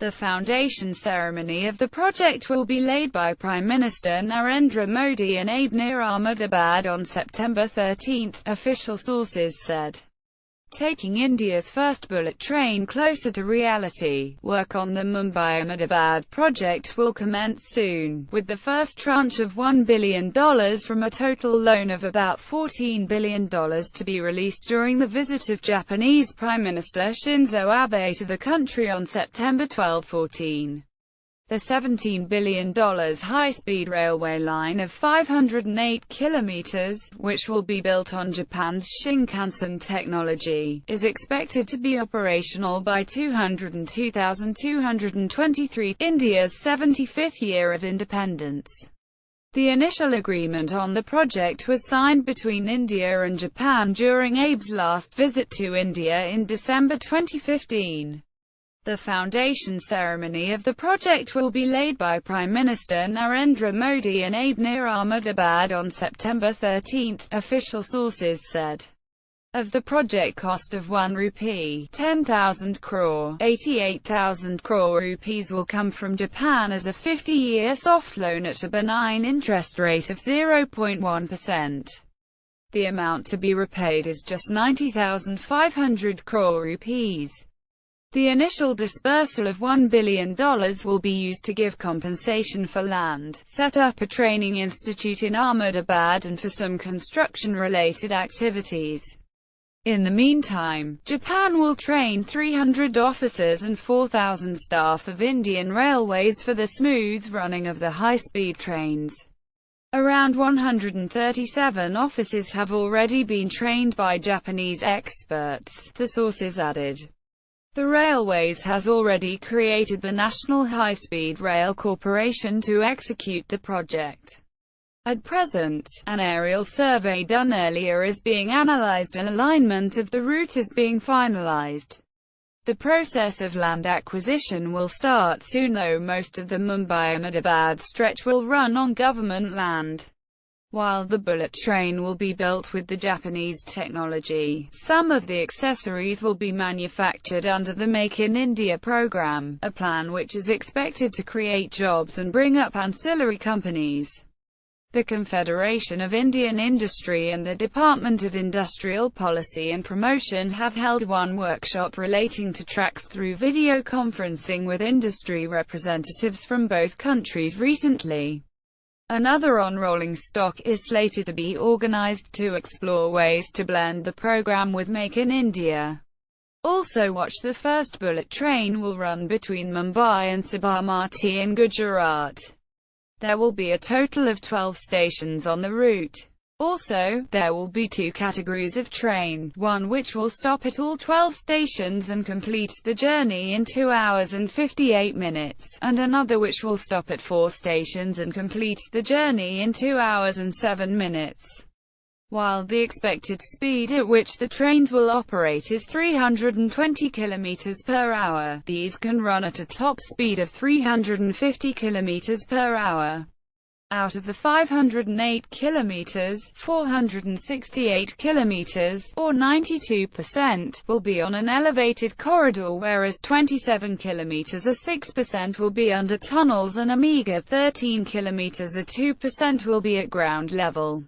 The foundation ceremony of the project will be laid by Prime Minister Narendra Modi in Ahmedabad on September 13, official sources said. Taking India's first bullet train closer to reality, work on the Mumbai-Ahmedabad project will commence soon, with the first tranche of $1 billion from a total loan of about $14 billion to be released during the visit of Japanese Prime Minister Shinzo Abe to the country on September 12–14. The $17 billion high-speed railway line of 508 kilometers, which will be built on Japan's Shinkansen technology, is expected to be operational by 2023, India's 75th year of independence. The initial agreement on the project was signed between India and Japan during Abe's last visit to India in December 2015. The foundation ceremony of the project will be laid by Prime Minister Narendra Modi in Abe near Ahmedabad on September 13, official sources said. Of the project cost of ₹1, 10,000 crore, 88,000 crore rupees will come from Japan as a 50-year soft loan at a benign interest rate of 0.1%. The amount to be repaid is just 90,500 crore rupees. The initial disbursal of $1 billion will be used to give compensation for land, set up a training institute in Ahmedabad and for some construction-related activities. In the meantime, Japan will train 300 officers and 4,000 staff of Indian Railways for the smooth running of the high-speed trains. Around 137 officers have already been trained by Japanese experts, the sources added. The Railways has already created the National High-Speed Rail Corporation to execute the project. At present, an aerial survey done earlier is being analyzed and alignment of the route is being finalized. The process of land acquisition will start soon, though most of the Mumbai-Ahmedabad stretch will run on government land. While the bullet train will be built with the Japanese technology, some of the accessories will be manufactured under the Make in India program, a plan which is expected to create jobs and bring up ancillary companies. The Confederation of Indian Industry and the Department of Industrial Policy and Promotion have held one workshop relating to tracks through video conferencing with industry representatives from both countries recently. Another on rolling stock is slated to be organized to explore ways to blend the program with Make in India. Also watch the first bullet train will run between Mumbai and Sabarmati in Gujarat. There will be a total of 12 stations on the route. Also, there will be two categories of train, one which will stop at all 12 stations and complete the journey in 2 hours and 58 minutes, and another which will stop at 4 stations and complete the journey in 2 hours and 7 minutes. While the expected speed at which the trains will operate is 320 km per hour, these can run at a top speed of 350 km per hour. Out of the 508 kilometers, 468 kilometers, or 92%, will be on an elevated corridor, whereas 27 kilometers or 6% will be under tunnels and a meager 13 kilometers or 2% will be at ground level.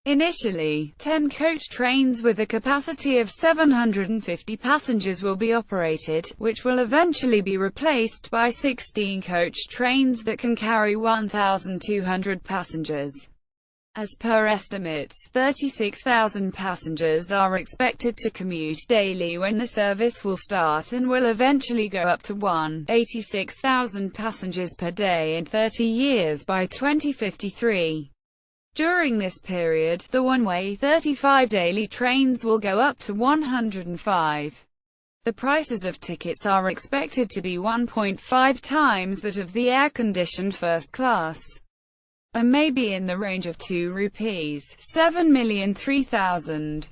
Initially, 10 coach trains with a capacity of 750 passengers will be operated, which will eventually be replaced by 16 coach trains that can carry 1,200 passengers. As per estimates, 36,000 passengers are expected to commute daily when the service will start and will eventually go up to 186,000 passengers per day in 30 years by 2053. During this period, the one-way 35 daily trains will go up to 105. The prices of tickets are expected to be 1.5 times that of the air-conditioned first class, and may be in the range of ₹2, 7,003,000.